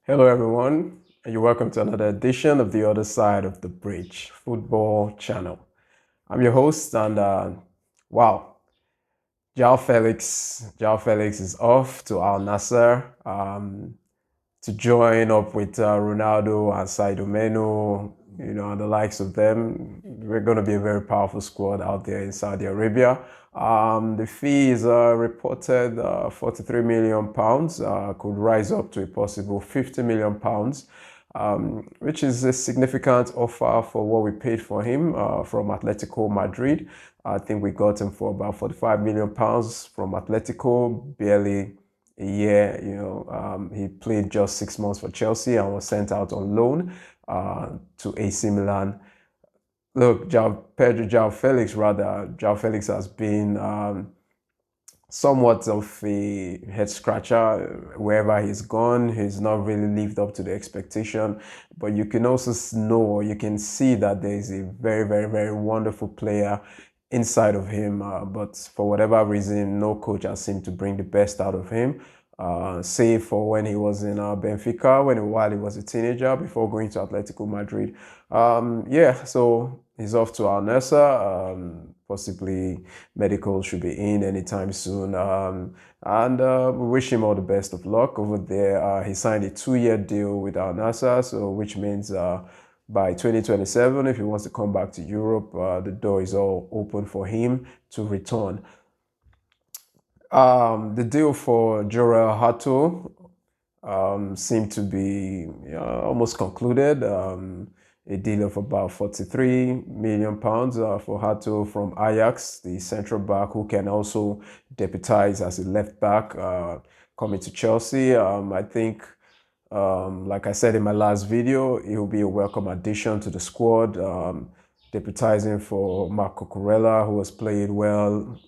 Hello, everyone, and you're welcome to another edition of The Other Side of the Bridge Football Channel. I'm your host, and wow, Jao Felix is off to Alnassr to join up with Ronaldo and Sadio Meno, and the likes of them. We're going to be a very powerful squad out there in Saudi Arabia. The fee is reported £43 million, could rise up to a possible £50 million, which is a significant offer for what we paid for him from Atletico Madrid. I think we got him for about £45 million from Atletico, barely a year. He played just 6 months for Chelsea and was sent out on loan to AC Milan. Look, Jao Felix has been somewhat of a head scratcher wherever he's gone. He's not really lived up to the expectation, but you can also know, you can see that there is a very, very, very wonderful player inside of him. But for whatever reason, no coach has seemed to bring the best out of him. Save for when he was in Benfica, while he was a teenager before going to Atletico Madrid. So he's off to Alnassr. Possibly medical should be in anytime soon. And we wish him all the best of luck over there. He signed a 2-year deal with Alnassr, so which means by 2027, if he wants to come back to Europe, the door is all open for him to return. The deal for Jorel Hato seemed to be almost concluded. A deal of about £43 million for Hato from Ajax, the central back who can also deputize as a left back, coming to Chelsea. I think, like I said in my last video, he will be a welcome addition to the squad, deputizing for Marco Cucurella, who has played well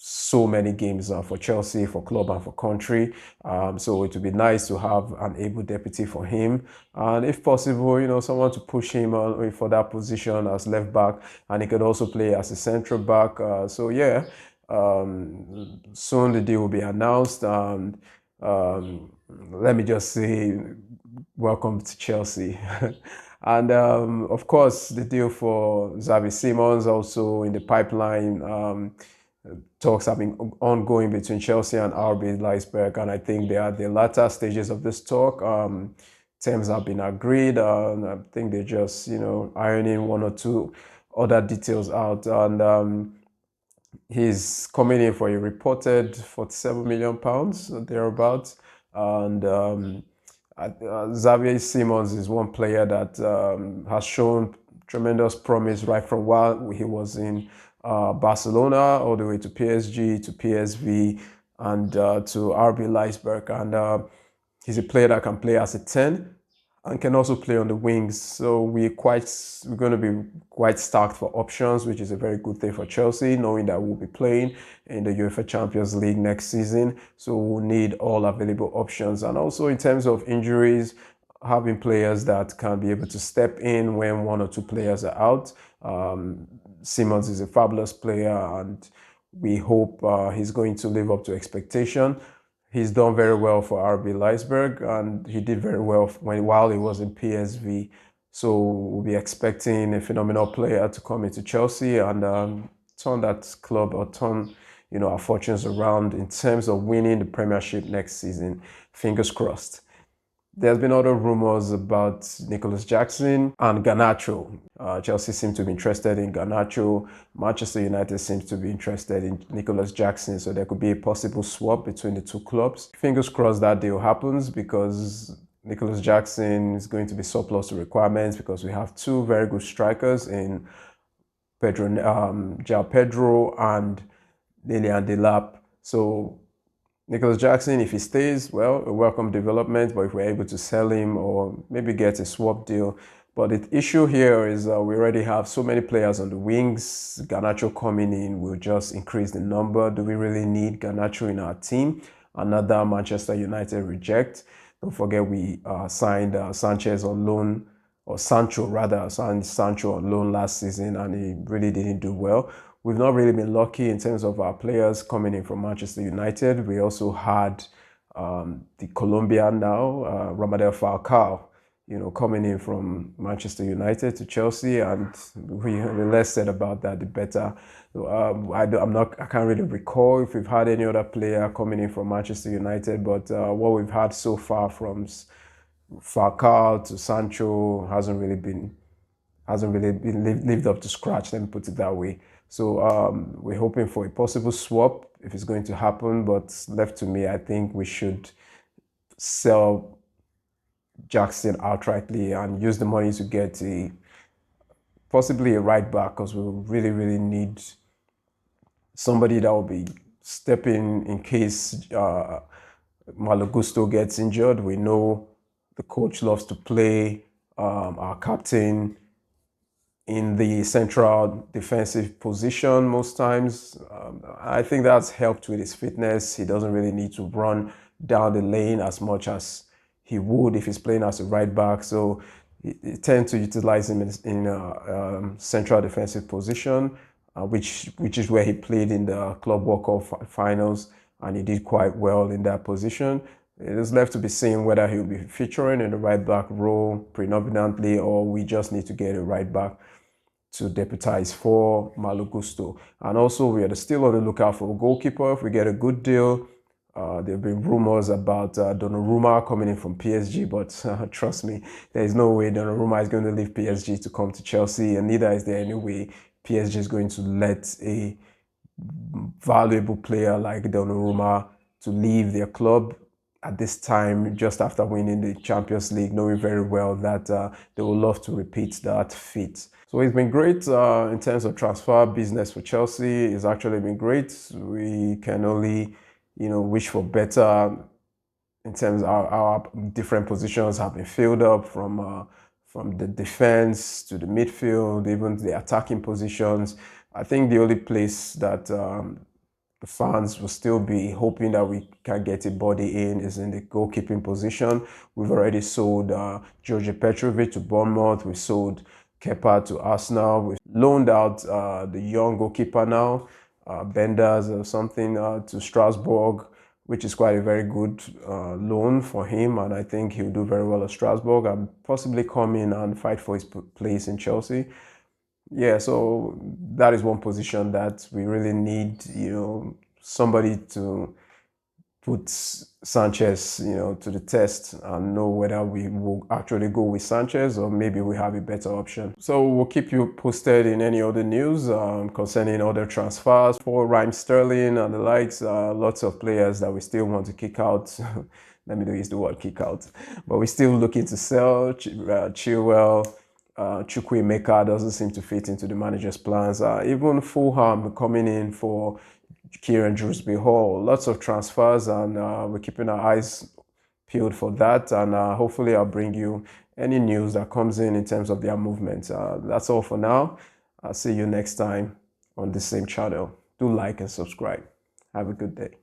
so many games for Chelsea, for club and for country. So it would be nice to have an able deputy for him. And if possible, someone to push him for that position as left back. And he could also play as a central back. Soon the deal will be announced. And let me just say, welcome to Chelsea. And of course, the deal for Xavi Simons also in the pipeline. Talks have been ongoing between Chelsea and RB Leipzig, and I think they are the latter stages of this talk. Terms have been agreed, and I think they're just ironing one or two other details out. And he's coming in for a reported £47 million thereabouts. And Xavier Simons is one player that has shown tremendous promise right from while he was in Barcelona, all the way to PSG, to PSV, and to RB Leipzig. And he's a player that can play as a 10 and can also play on the wings. So we're going to be quite stacked for options, which is a very good thing for Chelsea, knowing that we'll be playing in the UEFA Champions League next season. So we'll need all available options. And also in terms of injuries, having players that can be able to step in when one or two players are out. Simons is a fabulous player, and we hope he's going to live up to expectation. He's done very well for RB Leipzig, and he did very well while he was in PSV. So we'll be expecting a phenomenal player to come into Chelsea and turn that club, or turn our fortunes around in terms of winning the Premiership next season. Fingers crossed. There's been other rumors about Nicholas Jackson and Garnacho. Chelsea seem to be interested in Garnacho. Manchester United seems to be interested in Nicholas Jackson, so there could be a possible swap between the two clubs. Fingers crossed that deal happens, because Nicholas Jackson is going to be surplus to requirements, because we have two very good strikers in João Pedro and Lilian Delap. So Nicholas Jackson, if he stays, well, a welcome development, but if we're able to sell him or maybe get a swap deal. But the issue here is we already have so many players on the wings. Garnacho coming in will just increase the number. Do we really need Garnacho in our team? Another Manchester United reject. Don't forget we signed Sanchez on loan, or Sancho rather, signed Sancho on loan last season, and he really didn't do well. We've not really been lucky in terms of our players coming in from Manchester United. We also had the Colombian now, Ramadel Falcao, coming in from Manchester United to Chelsea, and the less said about that, the better. I can't really recall if we've had any other player coming in from Manchester United, but what we've had so far from Falcao to Sancho hasn't really been lived up to scratch. Let me put it that way. So we're hoping for a possible swap if it's going to happen. But left to me, I think we should sell Jackson outrightly and use the money to get possibly a right back, because we really need somebody that will be stepping in case Malo Gusto gets injured. We know the coach loves to play our captain in the central defensive position most times. I think that's helped with his fitness. He doesn't really need to run down the lane as much as he would if he's playing as a right back. So he tends to utilize him in a central defensive position, which is where he played in the Club World Cup finals, and he did quite well in that position. It is left to be seen whether he'll be featuring in the right back role predominantly, or we just need to get a right back to deputize for Malo Gusto. And also, we are still on the lookout for a goalkeeper. If we get a good deal, there have been rumors about Donnarumma coming in from PSG, but trust me, there is no way Donnarumma is going to leave PSG to come to Chelsea, and neither is there any way PSG is going to let a valuable player like Donnarumma to leave their club at this time, just after winning the Champions League, knowing very well that they will love to repeat that feat. So it's been great in terms of transfer business for Chelsea. It's actually been great. We can only, wish for better in terms of our different positions have been filled up from the defense to the midfield, even the attacking positions. I think the only place that the fans will still be hoping that we can get a body in is in the goalkeeping position. We've already sold Georgi Petrovic to Bournemouth. We sold Kepa to Arsenal. We've loaned out the young goalkeeper now, Benders or something, to Strasbourg, which is quite a very good loan for him. And I think he'll do very well at Strasbourg and possibly come in and fight for his place in Chelsea. Yeah, so that is one position that we really need, somebody to put Sanchez, to the test and know whether we will actually go with Sanchez or maybe we have a better option. So we'll keep you posted in any other news concerning other transfers for Raheem Sterling and the likes. Lots of players that we still want to kick out. Let me not use the word kick out, but we're still looking to sell. Chilwell. Chukwuemeka doesn't seem to fit into the manager's plans. Even Fulham coming in for Kieran Dewsbury Hall. Lots of transfers, and we're keeping our eyes peeled for that. And hopefully I'll bring you any news that comes in terms of their movement. That's all for now. I'll see you next time on the same channel. Do like and subscribe. Have a good day.